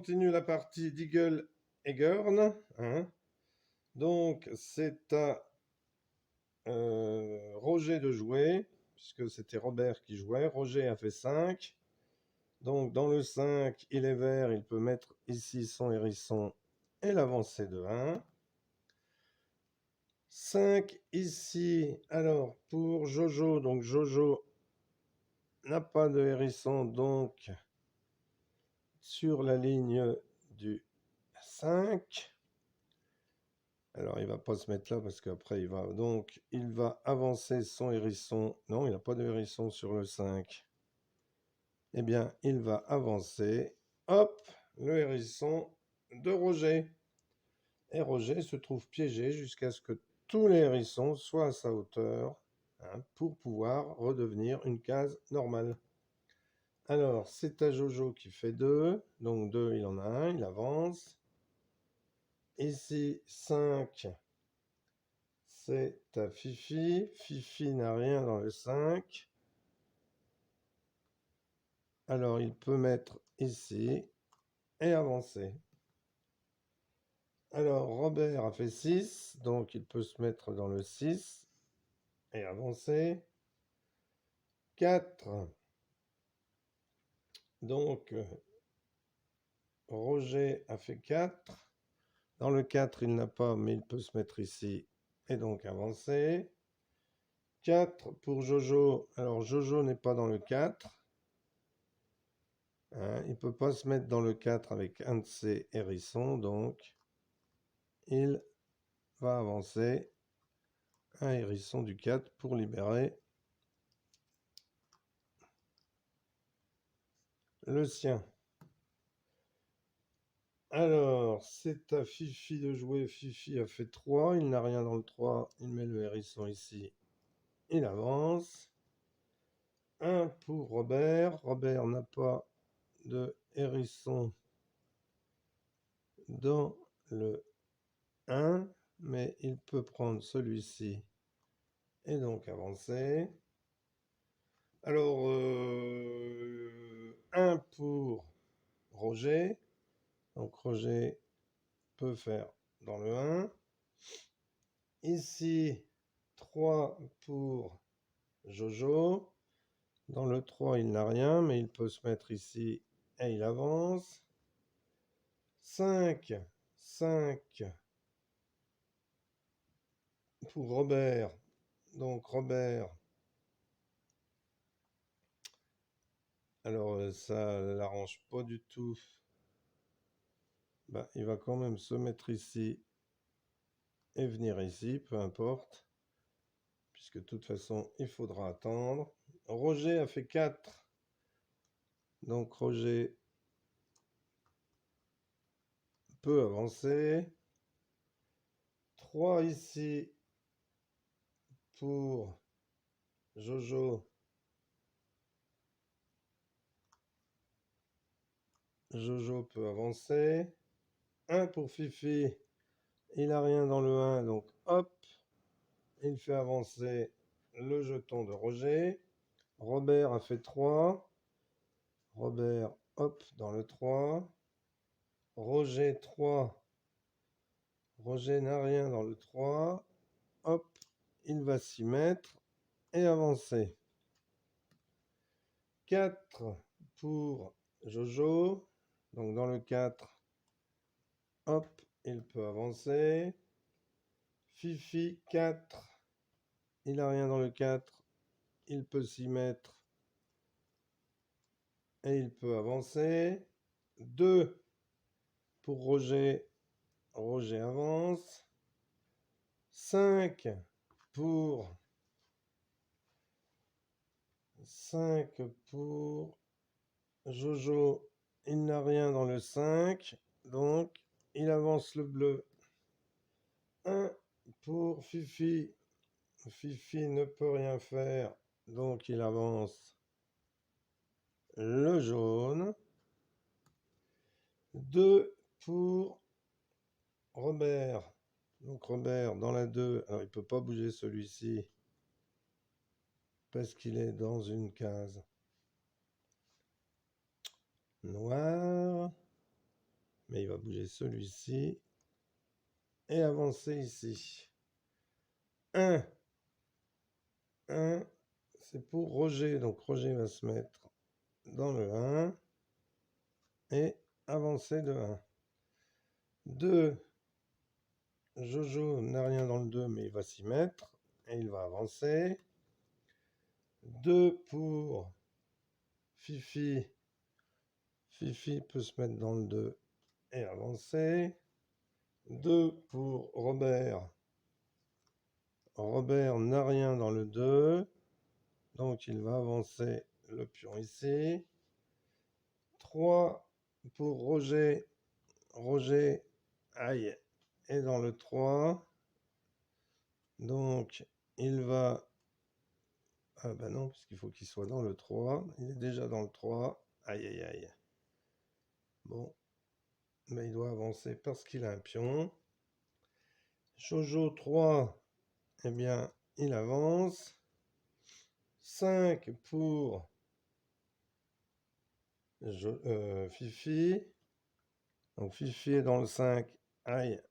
continue la partie d'Eagle et Gurn, hein. Donc, c'est à Roger de jouer, puisque c'était Robert qui jouait. Roger a fait 5. Donc, dans le 5, il est vert, il peut mettre ici son hérisson et l'avancer de 1. 5 ici. Alors, pour Jojo, donc Jojo n'a pas de hérisson, donc sur la ligne du 5. Alors, il va pas se mettre là parce qu'après, il va avancer son hérisson. Non, il n'a pas de hérisson sur le 5. Eh bien, il va avancer. Hop, le hérisson de Roger. Et Roger se trouve piégé jusqu'à ce que tous les hérissons soient à sa hauteur, hein, pour pouvoir redevenir une case normale. Alors, c'est à Jojo qui fait 2. Donc 2, il en a un, il avance. Ici, 5. C'est à Fifi. Fifi n'a rien dans le 5. Alors, il peut mettre ici et avancer. Alors, Robert a fait 6, donc il peut se mettre dans le 6 et avancer. 4. Donc, Roger a fait 4. Dans le 4, il n'a pas, mais il peut se mettre ici et donc avancer. 4 pour Jojo. Alors, Jojo n'est pas dans le 4. Hein, il ne peut pas se mettre dans le 4 avec un de ses hérissons, donc il va avancer un hérisson du 4 pour libérer le sien. Alors, c'est à Fifi de jouer. Fifi a fait 3. Il n'a rien dans le 3. Il met le hérisson ici. Il avance. 1 pour Robert. Robert n'a pas de hérisson dans le 1, mais il peut prendre celui-ci et donc avancer. Alors, 1 pour Roger. Donc Roger peut faire dans le 1. Ici, 3 pour Jojo. Dans le 3, il n'a rien, mais il peut se mettre ici et il avance. 5 pour Robert. Donc Robert, alors ça l'arrange pas du tout. Bah, il va quand même se mettre ici et venir ici, peu importe, puisque de toute façon il faudra attendre. Roger a fait 4. Donc Roger peut avancer. 3 ici pour Jojo. Jojo peut avancer. 1 pour Fifi. Il n'a rien dans le 1, donc hop, il fait avancer le jeton de Roger. Robert a fait 3. Robert, hop, dans le 3. Roger, 3. Roger n'a rien dans le 3. Hop, il va s'y mettre et avancer. 4 pour Jojo. Donc dans le 4, hop, il peut avancer. Fifi, 4. Il n'a rien dans le 4. Il peut s'y mettre et il peut avancer. 2 pour Roger. Roger avance. 5 pour 5 pour Jojo. Il n'a rien dans le 5. Donc, il avance le bleu. 1 pour Fifi. Fifi ne peut rien faire. Donc, il avance le jaune. 2 pour Robert. Donc Robert dans la 2, alors il ne peut pas bouger celui-ci parce qu'il est dans une case noire. Mais il va bouger celui-ci et avancer ici. 1. 1, c'est pour Roger. Donc Roger va se mettre dans le 1 et avancer de 1. 2. Jojo n'a rien dans le 2, mais il va s'y mettre et il va avancer. 2 pour Fifi. Fifi peut se mettre dans le 2 et avancer. 2 pour Robert. Robert n'a rien dans le 2, donc il va avancer le pion ici. 3 pour Roger. Roger, aïe, est dans le 3. Donc, il va... Ah ben non, parce qu'il faut qu'il soit dans le 3. Il est déjà dans le 3. Aïe, aïe, aïe. Bon, mais il doit avancer parce qu'il a un pion. Jojo 3, eh bien, il avance. 5 pour Fifi. Donc Fifi est dans le 5. Aïe,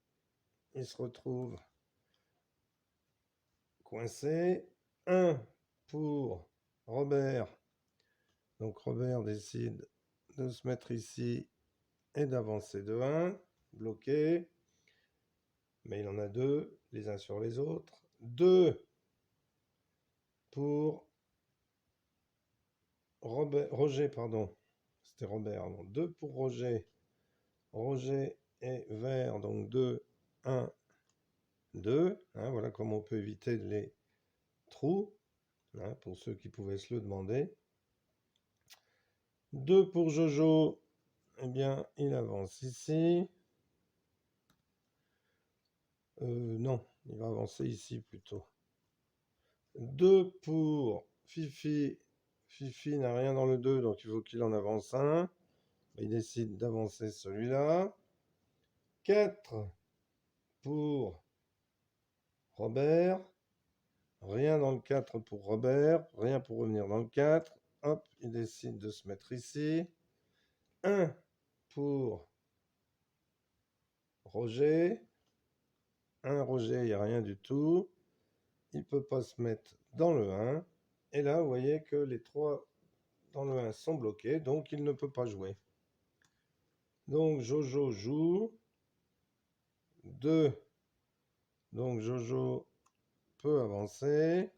il se retrouve coincé. 1 pour Robert. Donc Robert décide de se mettre ici et d'avancer de 1. Bloqué. Mais il en a 2, les uns sur les autres. 2 pour Roger, pardon. C'était Robert. Non, 2 pour Roger. Roger est vert, donc 2, 1, 2. Hein, voilà comment on peut éviter les trous, hein, pour ceux qui pouvaient se le demander. 2 pour Jojo, eh bien, il avance ici. Non, il va avancer ici plutôt. 2 pour Fifi. Fifi n'a rien dans le 2, donc il faut qu'il en avance un. Il décide d'avancer celui-là. 4 pour Robert. Rien dans le 4 pour Robert. Rien pour revenir dans le 4. Hop, il décide de se mettre ici. 1 pour Roger. 1 Roger, il n'y a rien du tout. Il ne peut pas se mettre dans le 1. Et là, vous voyez que les 3 dans le 1 sont bloqués, donc il ne peut pas jouer. Donc Jojo joue. 2. Donc Jojo peut avancer.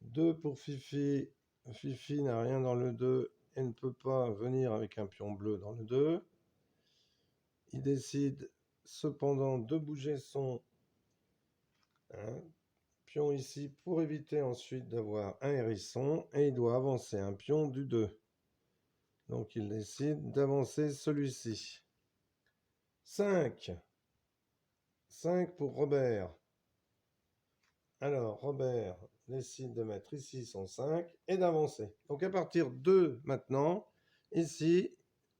2 pour Fifi. Fifi n'a rien dans le 2 et ne peut pas venir avec un pion bleu dans le 2. Il décide cependant de bouger son pion ici pour éviter ensuite d'avoir un hérisson et il doit avancer un pion du 2. Donc il décide d'avancer celui-ci. 5. 5 pour Robert. Alors Robert décide de mettre ici son 5 et d'avancer. Donc à partir de maintenant, ici,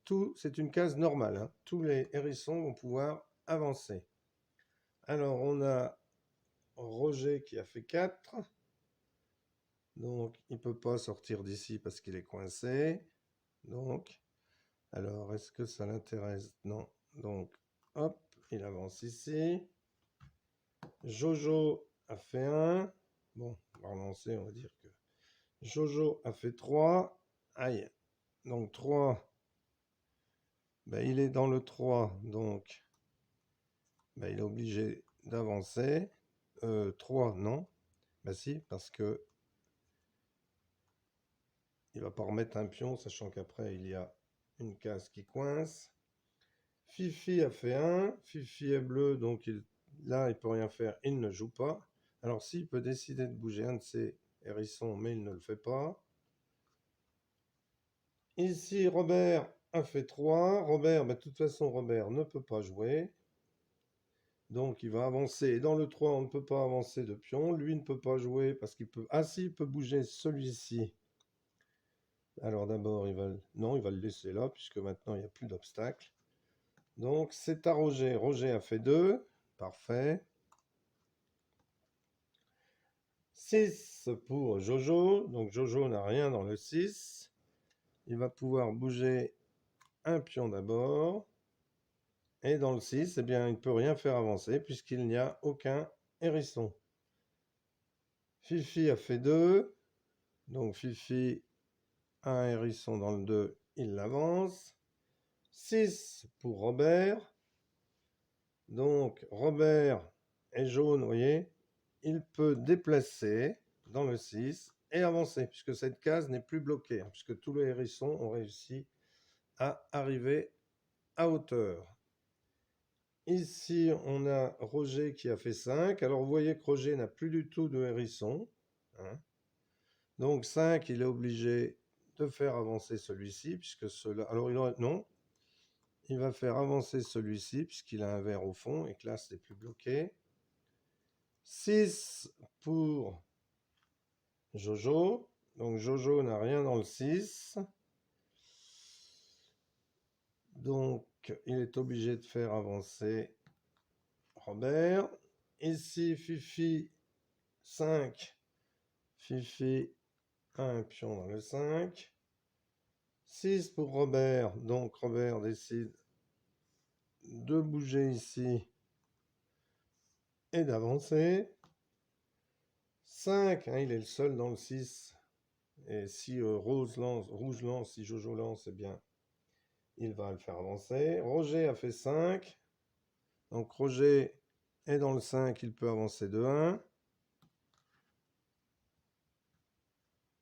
tout c'est une case normale. Hein. Tous les hérissons vont pouvoir avancer. Alors on a Roger qui a fait 4. Donc il ne peut pas sortir d'ici parce qu'il est coincé. Donc, alors est-ce que ça l'intéresse? Non. Donc, hop, il avance ici. Jojo a fait 1. Bon, on va relancer, on va dire que Jojo a fait 3. Aïe. Donc 3. Ben, il est dans le 3. Donc, ben, il est obligé d'avancer. 3, non. Ben si, parce que il va pas remettre un pion, sachant qu'après, il y a une case qui coince. Fifi a fait 1. Fifi est bleu, donc là, il peut rien faire. Il ne joue pas. Alors, s'il peut décider de bouger un de ses hérissons, mais il ne le fait pas. Ici, Robert a fait 3. Robert, de toute façon, Robert ne peut pas jouer. Donc, il va avancer. Dans le 3, on ne peut pas avancer de pion. Lui ne peut pas jouer parce qu'il peut... Ah si, il peut bouger celui-ci. Alors d'abord, non, il va le laisser là, puisque maintenant, il n'y a plus d'obstacle. Donc, c'est à Roger. Roger a fait 2. Parfait. 6 pour Jojo. Donc, Jojo n'a rien dans le 6. Il va pouvoir bouger un pion d'abord. Et dans le 6, eh bien, il ne peut rien faire avancer puisqu'il n'y a aucun hérisson. Fifi a fait 2. Donc Fifi a un hérisson dans le 2, il l'avance. 6 pour Robert. Donc Robert est jaune, vous voyez. Il peut déplacer dans le 6 et avancer, puisque cette case n'est plus bloquée, puisque tous les hérissons ont réussi à arriver à hauteur. Ici, on a Roger qui a fait 5. Alors, vous voyez que Roger n'a plus du tout de hérisson. Donc, 5, il est obligé de faire avancer celui-ci, puisque cela... Alors, non, il va faire avancer celui-ci, puisqu'il a un vert au fond, et que là, c'est plus bloqué. 6 pour Jojo. Donc, Jojo n'a rien dans le 6. Donc, il est obligé de faire avancer Robert. Ici, Fifi, 5. Fifi a un pion dans le 5. 6 pour Robert. Donc, Robert décide de bouger ici et d'avancer. 5, il est le seul dans le 6. Et si Rouge lance, si Jojo lance, eh bien, il va le faire avancer. Roger a fait 5. Donc, Roger est dans le 5, il peut avancer de 1.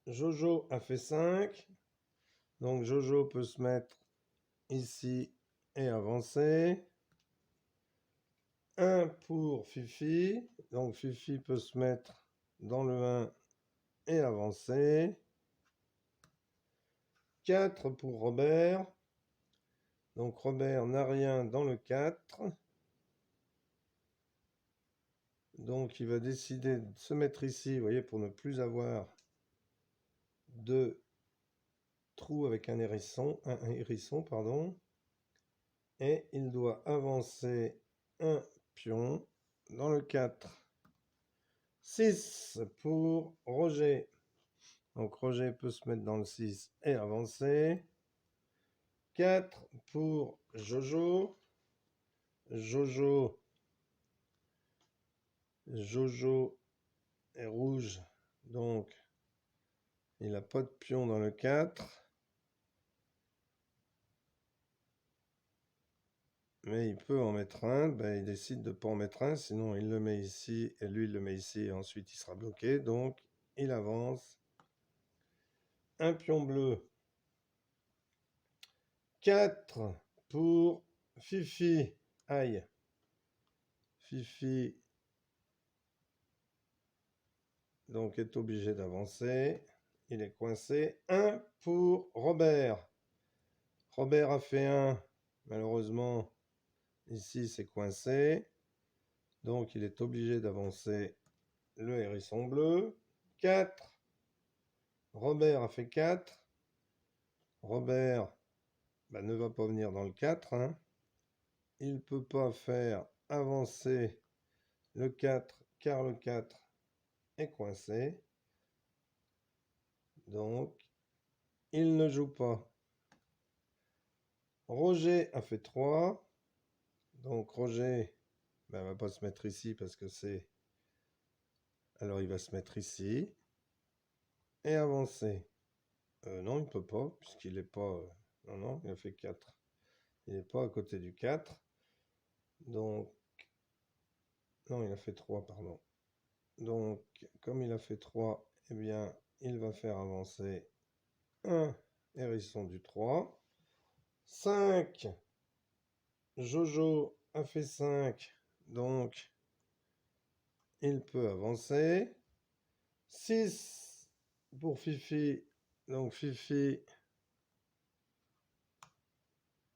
Jojo a fait 5. Donc, Jojo peut se mettre ici et avancer. 1 pour Fifi. Donc, Fifi peut se mettre dans le 1 et avancer. 4 pour Robert. Donc, Robert n'a rien dans le 4. Donc, il va décider de se mettre ici, vous voyez, pour ne plus avoir de trou avec un hérisson, pardon. Et il doit avancer un pion dans le 4. 6 pour Roger. Donc, Roger peut se mettre dans le 6 et avancer. 4 pour Jojo. Jojo est rouge, donc il n'a pas de pion dans le 4. Mais il peut en mettre un, ben, il décide de ne pas en mettre un, sinon il le met ici, et lui il le met ici, et ensuite il sera bloqué, donc il avance. Un pion bleu. 4 pour Fifi. Aïe. Fifi donc est obligé d'avancer. Il est coincé. 1 pour Robert. Robert a fait 1. Malheureusement, ici c'est coincé. Donc il est obligé d'avancer le hérisson bleu. 4. Robert a fait 4. Robert ne va pas venir dans le 4. Il ne peut pas faire avancer le 4 car le 4 est coincé. Donc, il ne joue pas. Roger a fait 3. Donc, Roger ne va pas se mettre ici parce que c'est... Alors, il va se mettre ici et avancer. Non, il ne peut pas puisqu'il n'est pas... Non, il a fait 4. Il n'est pas à côté du 4. Donc... Non, il a fait 3, pardon. Donc, comme il a fait 3, eh bien, il va faire avancer un hérisson du 3. 5. Jojo a fait 5. Donc, il peut avancer. 6 pour Fifi. Donc, Fifi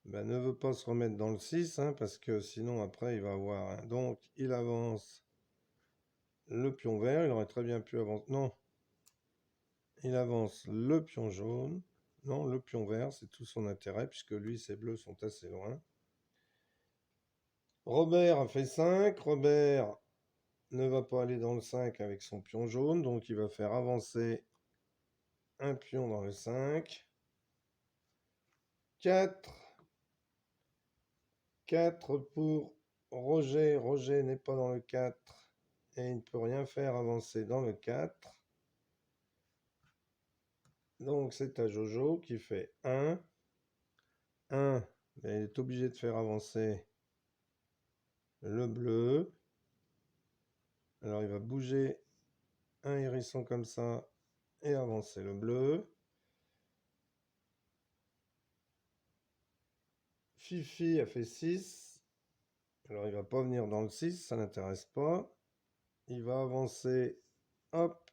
ne veut pas se remettre dans le 6, parce que sinon, après, il va avoir... Donc, il avance le pion vert. Il aurait très bien pu avancer... Non. Il avance le pion jaune. Non, le pion vert, c'est tout son intérêt, puisque lui, ses bleus sont assez loin. Robert a fait 5. Robert ne va pas aller dans le 5 avec son pion jaune, donc il va faire avancer un pion dans le 5. 4. 4 pour Roger. Roger n'est pas dans le 4 et il ne peut rien faire avancer dans le 4. Donc c'est à Jojo qui fait 1. 1, il est obligé de faire avancer le bleu. Alors il va bouger un hérisson comme ça et avancer le bleu. Fifi a fait 6. Alors il va pas venir dans le 6, ça n'intéresse pas. Il va avancer, hop.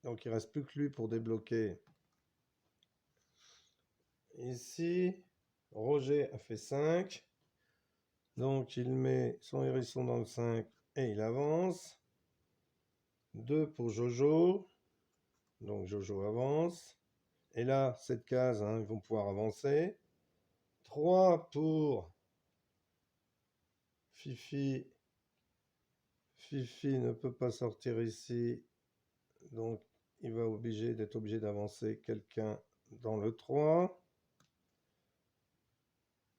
Donc il reste plus que lui pour débloquer. Ici, Roger a fait 5. Donc il met son hérisson dans le 5 et il avance. 2 pour Jojo. Donc Jojo avance. Et là, cette case, hein, ils vont pouvoir avancer. 3 pour Fifi. Fifi ne peut pas sortir ici. Donc il va d'être obligé d'avancer quelqu'un dans le 3.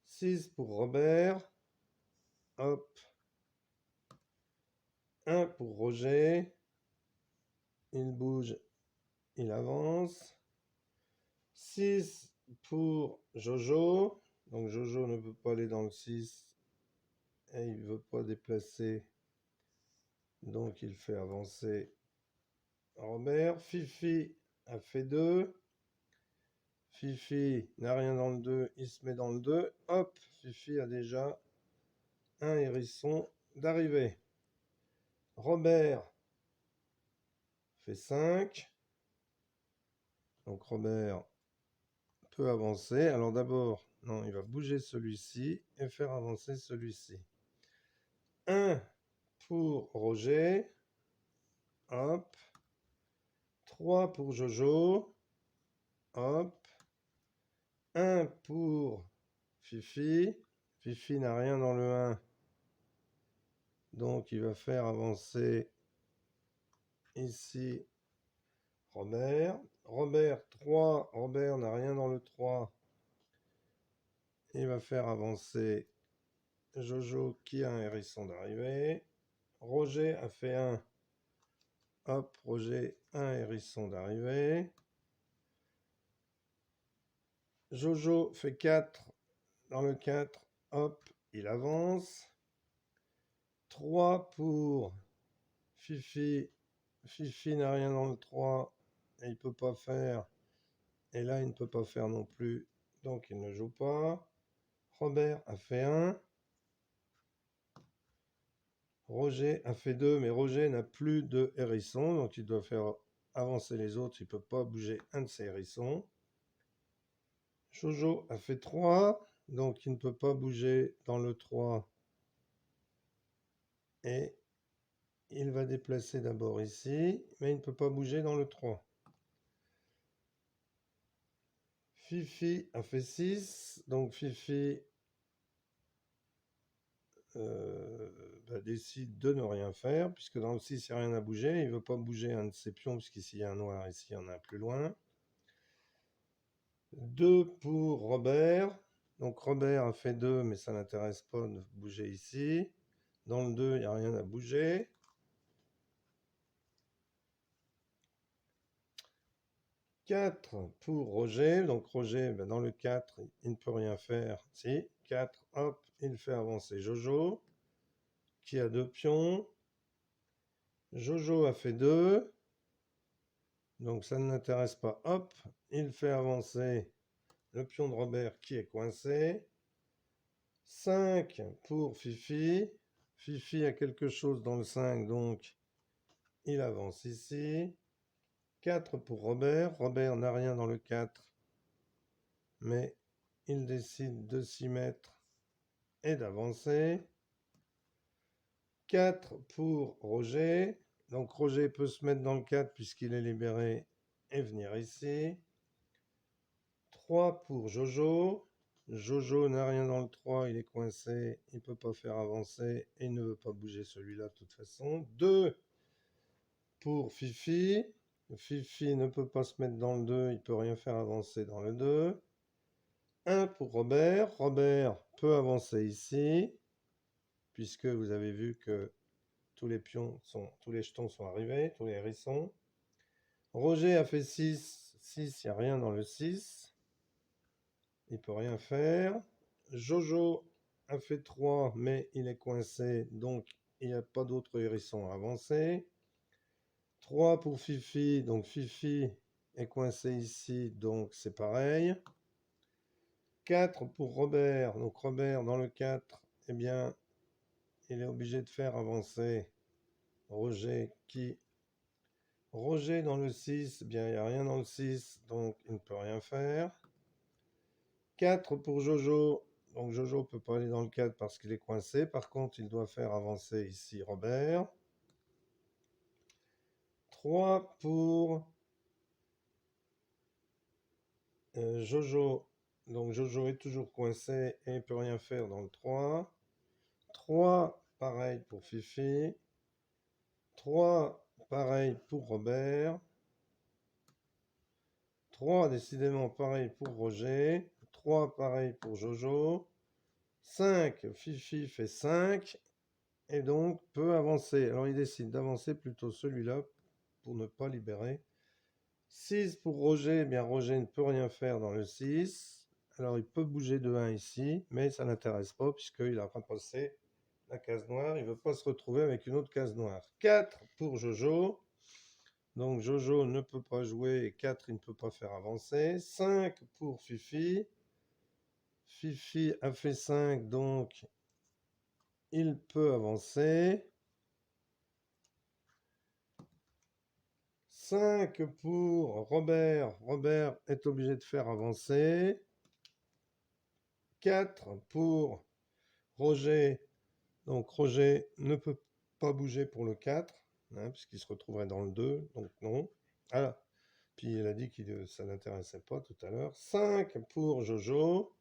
6 pour Robert. Hop. 1 pour Roger. Il bouge, il avance. 6 pour Jojo. Donc Jojo ne peut pas aller dans le 6. Et il ne veut pas déplacer. Donc il fait avancer Robert. Fifi a fait 2. Fifi n'a rien dans le 2. Il se met dans le 2. Hop, Fifi a déjà un hérisson d'arrivée. Robert fait 5. Donc Robert peut avancer. Alors d'abord, non, il va bouger celui-ci et faire avancer celui-ci. 1 pour Roger. Hop. 3 pour Jojo. Hop. 1 pour Fifi. Fifi n'a rien dans le 1. Donc il va faire avancer ici Robert. Robert 3. Robert n'a rien dans le 3. Il va faire avancer Jojo qui a un hérisson d'arrivée. Roger a fait 1. Hop, Roger, un hérisson d'arrivée. Jojo fait 4. Dans le 4, hop, il avance. 3 pour Fifi. Fifi n'a rien dans le 3 et il ne peut pas faire. Et là, il ne peut pas faire non plus. Donc, il ne joue pas. Robert a fait 1. Roger a fait 2, mais Roger n'a plus de hérisson. Donc, il doit faire avancer les autres. Il ne peut pas bouger un de ses hérissons. Jojo a fait 3. Donc, il ne peut pas bouger dans le 3. Et il va déplacer d'abord ici, mais il ne peut pas bouger dans le 3. Fifi a fait 6, donc Fifi décide de ne rien faire, puisque dans le 6, il n'y a rien à bouger. Il ne veut pas bouger un de ses pions, puisqu'ici, il y a un noir, ici, il y en a un plus loin. 2 pour Robert. Donc Robert a fait 2, mais ça n'intéresse pas de bouger ici. Dans le 2, il n'y a rien à bouger. 4 pour Roger. Donc Roger, dans le 4, il ne peut rien faire. Si, 4, hop, il fait avancer Jojo, qui a 2 pions. Jojo a fait 2. Donc ça ne l'intéresse pas. Hop, il fait avancer le pion de Robert qui est coincé. 5 pour Fifi. Fifi a quelque chose dans le 5, donc il avance ici. 4 pour Robert. Robert n'a rien dans le 4, mais il décide de s'y mettre et d'avancer. 4 pour Roger. Donc Roger peut se mettre dans le 4 puisqu'il est libéré et venir ici. 3 pour Jojo. Jojo n'a rien dans le 3, il est coincé, il ne peut pas faire avancer et il ne veut pas bouger celui-là de toute façon. 2 pour Fifi. Fifi ne peut pas se mettre dans le 2, il ne peut rien faire avancer dans le 2. 1 pour Robert. Robert peut avancer ici, puisque vous avez vu que tous les jetons sont arrivés, tous les hérissons. Roger a fait 6. 6, il n'y a rien dans le 6. Il peut rien faire. Jojo a fait 3, mais il est coincé, donc il n'y a pas d'autres hérissons à avancer. 3 pour Fifi, donc Fifi est coincé ici, donc c'est pareil. 4 pour Robert, donc Robert dans le 4, eh bien, il est obligé de faire avancer Roger qui... Roger dans le 6, eh bien, il n'y a rien dans le 6, donc il ne peut rien faire. 4 pour Jojo, donc Jojo ne peut pas aller dans le 4 parce qu'il est coincé. Par contre, il doit faire avancer ici Robert. 3 pour Jojo, donc Jojo est toujours coincé et il ne peut rien faire dans le 3. 3, pareil pour Fifi. 3, pareil pour Robert. 3, décidément pareil pour Roger. 3, pareil pour Jojo. 5, Fifi fait 5 et donc peut avancer. Alors il décide d'avancer plutôt celui-là pour ne pas libérer. 6 pour Roger, eh bien Roger ne peut rien faire dans le 6. Alors il peut bouger de 1 ici, mais ça n'intéresse pas puisqu'il a repassé la case noire. Il ne veut pas se retrouver avec une autre case noire. 4 pour Jojo. Donc Jojo ne peut pas jouer et 4, il ne peut pas faire avancer. 5 pour Fifi. Fifi a fait 5, donc il peut avancer. 5 pour Robert. Robert est obligé de faire avancer. 4 pour Roger. Donc Roger ne peut pas bouger pour le 4, hein, puisqu'il se retrouverait dans le 2, donc non. Ah, puis il a dit que ça n'intéressait pas tout à l'heure. 5 pour Jojo.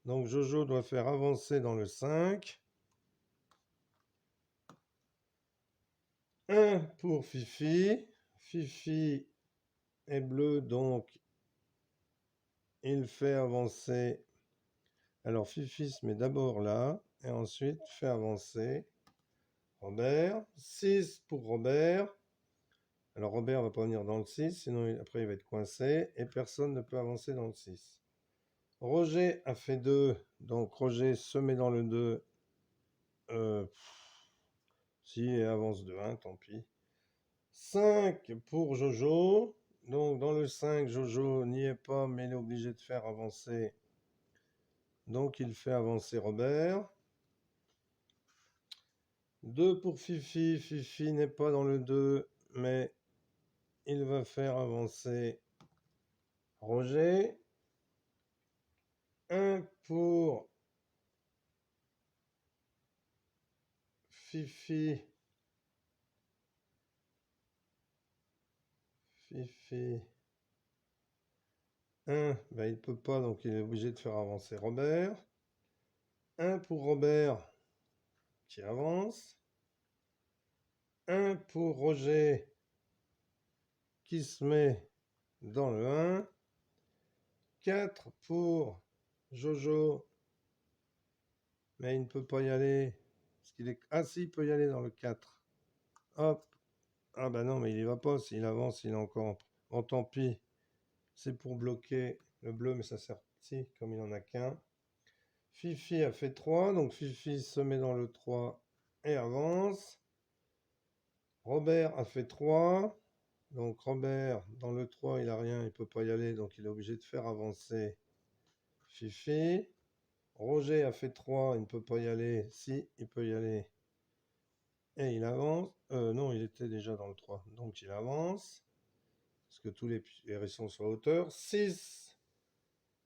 Donc Jojo doit faire avancer dans le 5. 1 pour Fifi. Fifi est bleu, donc il fait avancer. Alors Fifi se met d'abord là, et ensuite fait avancer Robert. 6 pour Robert. Alors Robert ne va pas venir dans le 6, sinon après il va être coincé, et personne ne peut avancer dans le 6. Roger a fait 2, donc Roger se met dans le 2. Si, et avance de 1, tant pis. 5 pour Jojo. Donc dans le 5, Jojo n'y est pas, mais il est obligé de faire avancer. Donc il fait avancer Robert. 2 pour Fifi. Fifi n'est pas dans le 2, mais il va faire avancer Roger. 1 pour Fifi. Fifi. 1, ben il ne peut pas, donc il est obligé de faire avancer Robert. 1 pour Robert, qui avance. 1 pour Roger, qui se met dans le 1. 4 pour Jojo, mais il ne peut pas y aller. Parce qu'il est... Ah si, il peut y aller dans le 4. Hop. Ah bah non, mais il y va pas. S'il avance, il est encore... Bon, tant pis. C'est pour bloquer le bleu, mais ça sert... Si, comme il n'en a qu'un. Fifi a fait 3, donc Fifi se met dans le 3 et avance. Robert a fait 3. Donc Robert, dans le 3, il n'a rien, il ne peut pas y aller, donc il est obligé de faire avancer Fifi. Roger a fait 3, il ne peut pas y aller. Si, il peut y aller. Et il avance. Non, il était déjà dans le 3, donc il avance. Parce que tous les hérissons sont à hauteur. 6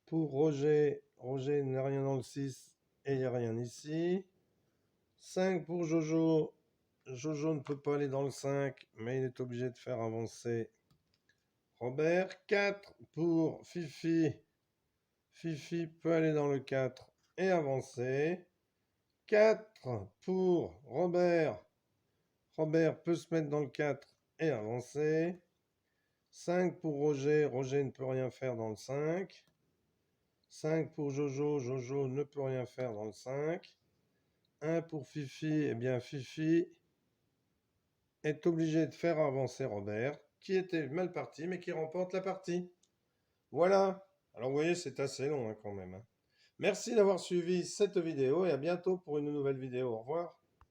pour Roger. Roger n'a rien dans le 6 et il n'y a rien ici. 5 pour Jojo. Jojo ne peut pas aller dans le 5, mais il est obligé de faire avancer Robert. 4 pour Fifi. Fifi peut aller dans le 4 et avancer. 4 pour Robert. Robert peut se mettre dans le 4 et avancer. 5 pour Roger. Roger ne peut rien faire dans le 5. 5 pour Jojo. Jojo ne peut rien faire dans le 5. 1 pour Fifi. Eh bien, Fifi est obligé de faire avancer Robert, qui était mal parti, mais qui remporte la partie. Voilà. Alors, vous voyez, c'est assez long quand même. Merci d'avoir suivi cette vidéo et à bientôt pour une nouvelle vidéo. Au revoir.